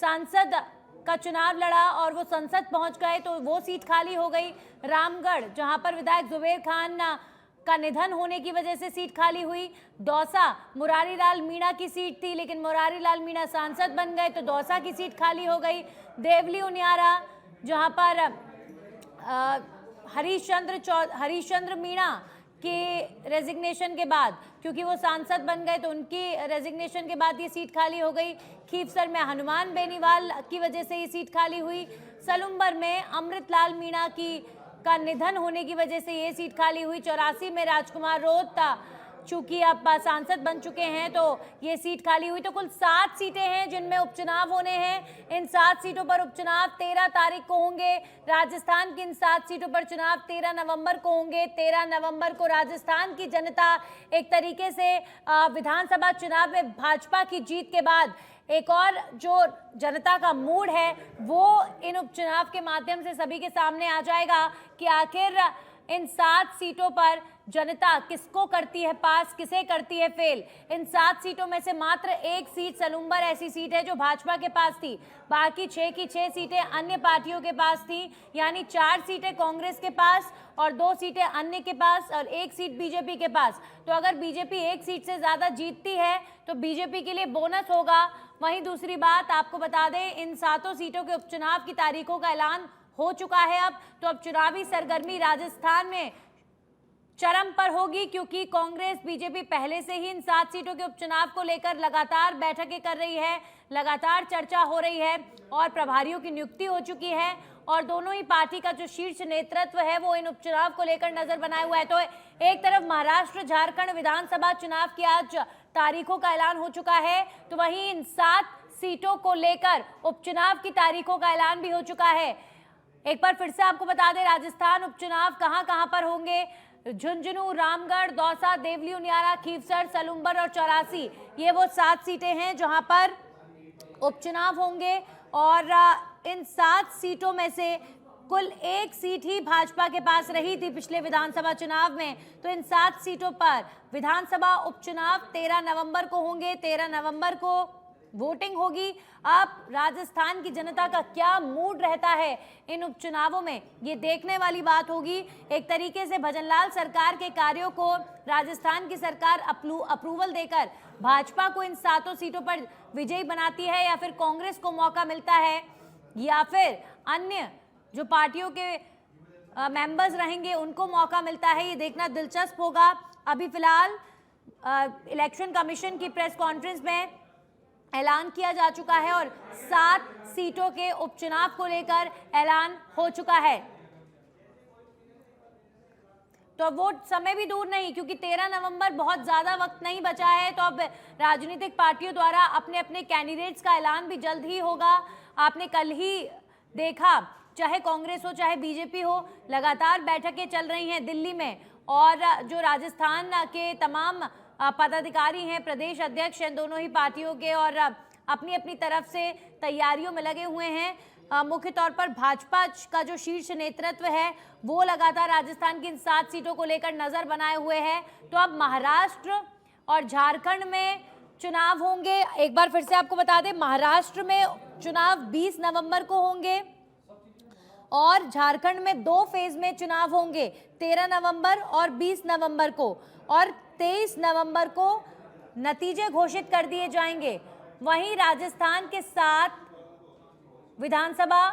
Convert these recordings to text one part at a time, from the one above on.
सांसद का चुनाव लड़ा और वो संसद पहुंच गए तो वो सीट खाली हो गई। रामगढ़ जहां पर विधायक जुबेर खान का निधन होने की वजह से सीट खाली हुई। दौसा मुरारी लाल मीणा की सीट थी, लेकिन मुरारी लाल मीणा सांसद बन गए तो दौसा की सीट खाली हो गई। देवली उनियारा जहां पर हरीशचंद्र मीणा के रेजिग्नेशन के बाद, क्योंकि वो सांसद बन गए तो उनकी रेजिग्नेशन के बाद ये सीट खाली हो गई। खीवसर में हनुमान बेनीवाल की वजह से ये सीट खाली हुई। सलुम्बर में अमृतलाल मीणा का निधन होने की वजह से ये सीट खाली हुई। 84 में राजकुमार रोहता चूंकि अब सांसद बन चुके हैं तो ये सीट खाली हुई। तो कुल 7 सीटें हैं जिनमें उपचुनाव होने हैं। इन 7 सीटों पर उपचुनाव 13 तारीख को होंगे। राजस्थान की इन 7 सीटों पर चुनाव 13 नवंबर को होंगे। 13 नवंबर को राजस्थान की जनता एक तरीके से विधानसभा चुनाव में भाजपा की जीत के बाद एक और जो जनता का मूड है वो इन उपचुनाव के माध्यम से सभी के सामने आ जाएगा कि आखिर इन 7 सीटों पर जनता किसको करती है पास, किसे करती है फेल। इन 7 सीटों में से मात्र एक सीट सलुम्बर ऐसी सीट है जो भाजपा के पास थी, बाकी 6 की 6 सीटें अन्य पार्टियों के पास थी। यानी 4 सीटें कांग्रेस के पास और 2 सीटें अन्य के पास और 1 सीट बीजेपी के पास। तो अगर बीजेपी 1 सीट से ज्यादा जीतती है तो बीजेपी के लिए बोनस होगा। वहीं दूसरी बात आपको बता दें, इन 7 सीटों के उपचुनाव की तारीखों का ऐलान हो चुका है अब। तो अब चुनावी सरगर्मी राजस्थान में चरम पर होगी, क्योंकि कांग्रेस बीजेपी पहले से ही इन 7 सीटों के उपचुनाव को लेकर लगातार बैठकें कर रही है, लगातार चर्चा हो रही है और प्रभारियों की नियुक्ति हो चुकी है और दोनों ही पार्टी का जो शीर्ष नेतृत्व है वो इन उपचुनाव को लेकर नजर बनाए हुआ है। तो एक तरफ महाराष्ट्र झारखंड विधानसभा चुनाव की आज तारीखों का ऐलान हो चुका है, तो वहीं इन 7 सीटों को लेकर उपचुनाव की तारीखों का ऐलान भी हो चुका है। एक बार फिर से आपको बता दें, राजस्थान उपचुनाव कहां कहां पर होंगे। झुंझुनू, रामगढ़, दौसा, देवली उनियारा, खीवसर, सलुम्बर और 84 ये वो 7 सीटें हैं जहां पर उपचुनाव होंगे। और इन 7 सीटों में से कुल 1 सीट ही भाजपा के पास रही थी पिछले विधानसभा चुनाव में। तो इन 7 सीटों पर विधानसभा उपचुनाव 13 नवंबर को होंगे। 13 नवंबर को वोटिंग होगी। अब राजस्थान की जनता का क्या मूड रहता है इन उपचुनावों में, ये देखने वाली बात होगी। एक तरीके से भजनलाल सरकार के कार्यों को राजस्थान की सरकार अप्रूवल देकर भाजपा को इन 7 सीटों पर विजयी बनाती है, या फिर कांग्रेस को मौका मिलता है, या फिर अन्य जो पार्टियों के मेंबर्स रहेंगे उनको मौका मिलता है, ये देखना दिलचस्प होगा। अभी फिलहाल इलेक्शन कमीशन की प्रेस कॉन्फ्रेंस में ऐलान किया जा चुका है और 7 सीटों के उपचुनाव को लेकर ऐलान हो चुका है। तो वो समय भी दूर नहीं, क्योंकि 13 नवंबर बहुत ज्यादा वक्त नहीं बचा है। तो अब राजनीतिक पार्टियों द्वारा अपने अपने कैंडिडेट्स का ऐलान भी जल्द ही होगा। आपने कल ही देखा, चाहे कांग्रेस हो चाहे बीजेपी हो, लगातार बैठकें चल रही हैं दिल्ली में और जो राजस्थान के तमाम पदाधिकारी हैं, प्रदेश अध्यक्ष हैं दोनों ही पार्टियों के, और अपनी अपनी तरफ से तैयारियों में लगे हुए हैं। मुख्य तौर पर भाजपा का जो शीर्ष नेतृत्व है वो लगातार राजस्थान की इन 7 सीटों को लेकर नजर बनाए हुए है। तो अब महाराष्ट्र और झारखंड में चुनाव होंगे। एक बार फिर से आपको बता दें, महाराष्ट्र में चुनाव 20 नवंबर को होंगे और झारखंड में 2 फेज में चुनाव होंगे, 13 नवंबर और 20 नवंबर को, और 23 नवंबर को नतीजे घोषित कर दिए जाएंगे। वहीं राजस्थान के 7 विधानसभा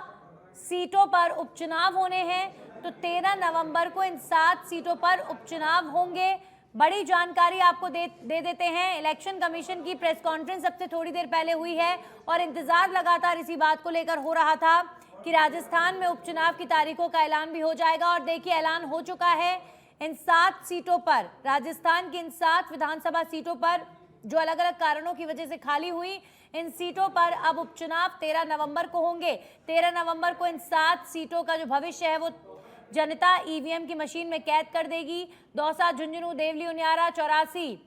सीटों पर उपचुनाव होने हैं, तो 13 नवंबर को इन 7 सीटों पर उपचुनाव होंगे। बड़ी जानकारी आपको दे देते हैं, इलेक्शन कमीशन की प्रेस कॉन्फ्रेंस अब से थोड़ी देर पहले हुई है और इंतजार लगातार इसी बात को लेकर हो रहा था कि राजस्थान में उपचुनाव की तारीखों का ऐलान भी हो जाएगा। और देखिए, ऐलान हो चुका है इन 7 सीटों पर, राजस्थान की इन 7 विधानसभा सीटों पर जो अलग अलग कारणों की वजह से खाली हुई, इन सीटों पर अब उपचुनाव 13 नवंबर को होंगे। 13 नवंबर को इन 7 सीटों का जो भविष्य है वो जनता ईवीएम की मशीन में कैद कर देगी। दौसा, झुंझुनू, देवली उनियारा, 84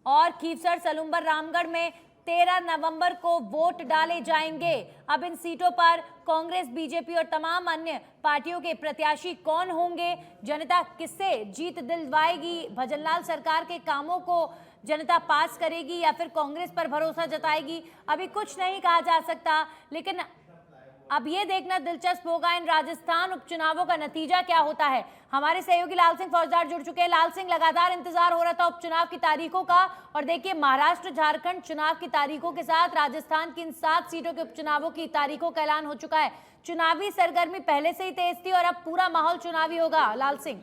और खीवसर, सलुम्बर, रामगढ़ में 13 नवंबर को वोट डाले जाएंगे। अब इन सीटों पर कांग्रेस, बीजेपी और तमाम अन्य पार्टियों के प्रत्याशी कौन होंगे, जनता किससे जीत दिलवाएगी, भजनलाल सरकार के कामों को जनता पास करेगी या फिर कांग्रेस पर भरोसा जताएगी, अभी कुछ नहीं कहा जा सकता। लेकिन अब ये देखना दिलचस्प होगा इन राजस्थान उपचुनावों का नतीजा क्या होता है। हमारे सहयोगी लाल सिंह फौजदार जुड़ चुके हैं। लाल सिंह, लगातार इंतजार हो रहा था उपचुनाव की तारीखों का, और देखिए महाराष्ट्र झारखंड चुनाव की तारीखों के साथ राजस्थान की इन 7 सीटों के उपचुनावों की तारीखों का ऐलान हो चुका है। चुनावी सरगर्मी पहले से ही तेज थी और अब पूरा माहौल चुनावी होगा। लाल सिंह,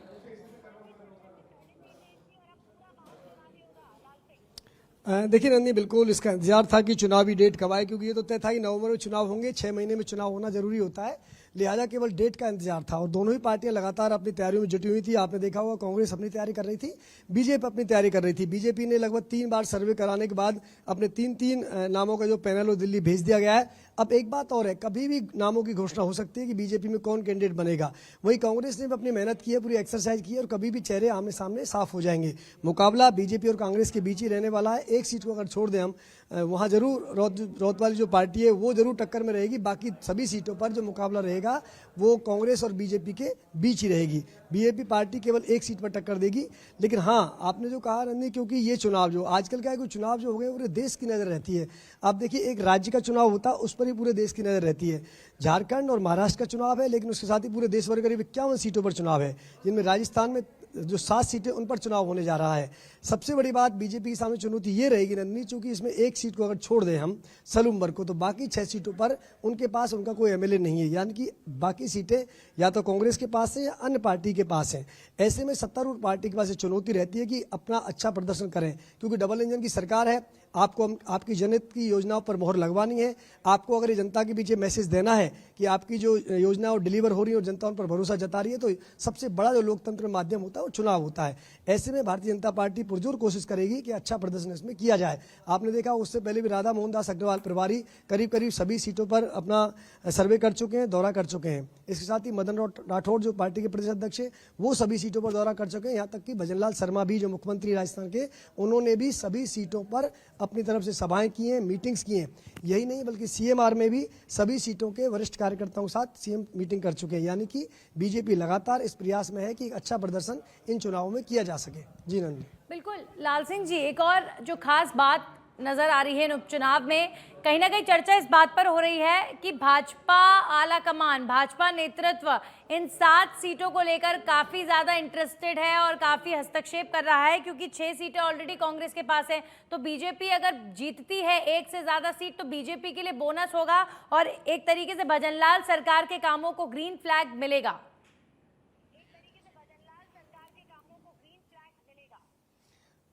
देखिए नंदी, बिल्कुल इसका इंतजार था कि चुनावी डेट कब आए, क्योंकि ये तो तय था कि नवंबर में चुनाव होंगे, 6 महीने में चुनाव होना जरूरी होता है, लिहाजा केवल डेट का इंतजार था। और दोनों ही पार्टियां लगातार अपनी तैयारियों में जुटी हुई थी। आपने देखा होगा कांग्रेस अपनी तैयारी कर रही थी, बीजेपी अपनी तैयारी कर रही थी। बीजेपी ने लगभग 3 बार सर्वे कराने के बाद अपने 3 नामों का जो पैनल वो दिल्ली भेज दिया गया है। अब एक बात और है, कभी भी नामों की घोषणा हो सकती है कि बीजेपी में कौन कैंडिडेट बनेगा। वही कांग्रेस ने भी अपनी मेहनत की है, पूरी एक्सरसाइज की है, और कभी भी चेहरे आमने सामने साफ हो जाएंगे। मुकाबला बीजेपी और कांग्रेस के बीच ही रहने वाला है। एक सीट को अगर छोड़ दें हम, वहाँ जरूर रौत वाली जो पार्टी है वो जरूर टक्कर में रहेगी। बाकी सभी सीटों पर जो मुकाबला रहेगा वो कांग्रेस और बीजेपी के बीच ही रहेगी। बीजेपी पार्टी केवल एक सीट पर टक्कर देगी। लेकिन हाँ, आपने जो कहा नंदी, क्योंकि ये चुनाव जो आजकल क्या है कि चुनाव जो हो गए पूरे देश की नज़र रहती है। आप देखिए, एक राज्य का चुनाव होता है उस पर ही पूरे देश की नज़र रहती है। झारखंड और महाराष्ट्र का चुनाव है, लेकिन उसके साथ ही पूरे देश भर करीब 51 सीटों पर चुनाव है, जिनमें राजस्थान में जो 7 सीटें उन पर चुनाव होने जा रहा है। सबसे बड़ी बात बीजेपी के सामने चुनौती ये रहेगी नंदनी, चूंकि इसमें एक सीट को अगर छोड़ दें हम सलूम्बर को, तो बाकी 6 सीटों पर उनके पास उनका कोई एमएलए नहीं है, यानी कि बाकी सीटें या तो कांग्रेस के पास है या अन्य पार्टी के पास है। ऐसे में सत्तारूढ़ पार्टी के पास ये चुनौती रहती है कि अपना अच्छा प्रदर्शन करें, क्योंकि डबल इंजन की सरकार है। आपको आपकी जनहित की योजनाओं पर मोहर लगवानी है। आपको अगर ये जनता के पीछे मैसेज देना है कि आपकी जो योजना वो डिलीवर हो रही है और जनता उन पर भरोसा जता रही है, तो सबसे बड़ा जो लोकतंत्र माध्यम होता है वो चुनाव होता है। ऐसे में भारतीय जनता पार्टी पुरजोर कोशिश करेगी कि अच्छा प्रदर्शन इसमें किया जाए। आपने देखा उससे पहले भी राधा मोहन दास अग्रवाल प्रभारी करीब करीब सभी सीटों पर अपना सर्वे कर चुके हैं, दौरा कर चुके हैं। इसके साथ ही मदन राठौड़ जो पार्टी के प्रदेश अध्यक्ष है वो सभी सीटों पर दौरा कर चुके हैं। यहाँ तक कि भजनलाल शर्मा भी जो मुख्यमंत्री राजस्थान के, उन्होंने भी सभी सीटों पर अपनी तरफ से सभाएं की हैं, मीटिंग्स की हैं। यही नहीं बल्कि सीएमआर में भी सभी सीटों के वरिष्ठ कार्यकर्ताओं के साथ सीएम मीटिंग कर चुके हैं। यानी कि बीजेपी लगातार इस प्रयास में है कि एक अच्छा प्रदर्शन इन चुनावों में किया जा सके। जी नंदी, बिल्कुल। लाल सिंह जी, एक और जो खास बात नजर आ रही है इन उपचुनाव में, कहीं ना कहीं चर्चा इस बात पर हो रही है कि भाजपा आला कमान, भाजपा नेतृत्व इन 7 सीटों को लेकर काफी ज्यादा इंटरेस्टेड है और काफी हस्तक्षेप कर रहा है, क्योंकि 6 सीटें ऑलरेडी कांग्रेस के पास है। तो बीजेपी अगर जीतती है एक से ज्यादा सीट तो बीजेपी के लिए बोनस होगा और एक तरीके से भजनलाल सरकार के कामों को ग्रीन फ्लैग मिलेगा।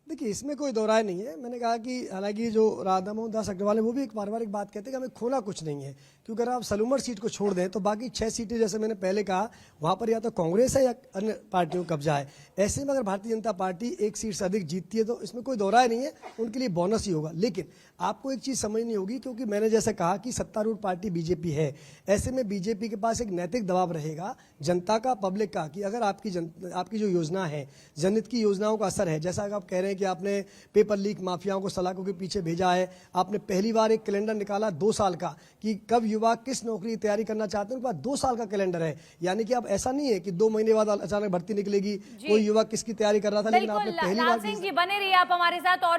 देखिए, इसमें कोई दो राय नहीं है। मैंने कहा कि हालांकि जो राधा मोहन दास अग्रवाल है वो भी एक बार बार एक बात कहते हैं कि हमें खोना कुछ नहीं है, क्योंकि अगर आप सलूमर सीट को छोड़ दें तो बाकी 6 सीटें, जैसे मैंने पहले कहा, वहां पर या तो कांग्रेस है या अन्य पार्टियों का कब्जा है। ऐसे में अगर भारतीय जनता पार्टी एक सीट से अधिक जीतती है तो इसमें कोई दो राय नहीं है, उनके लिए बोनस ही होगा। लेकिन आपको एक चीज समझनी होगी, क्योंकि मैंने जैसे कहा कि सत्तारूढ़ पार्टी बीजेपी है, ऐसे में बीजेपी के पास एक नैतिक दबाव रहेगा जनता का, पब्लिक का, कि अगर आपकी जो योजना है, जनहित की योजनाओं का असर है, जैसा आप कह रहे हैं कि आपने पेपर लीक माफियाओं को सलाखों के पीछे भेजा है, आपने पहली बार एक कैलेंडर निकाला 2 साल का कि कब युवा किस नौकरी की तैयारी करना चाहते हैं, उनके पास 2 साल का कैलेंडर है। यानी कि अब ऐसा नहीं है कि 2 महीने बाद अचानक भर्ती निकलेगी, कोई युवा किसकी तैयारी कर रहा था, लेकिन आपने पहली बार। लाल सिंह जी, बने रहिए आप हमारे साथ। और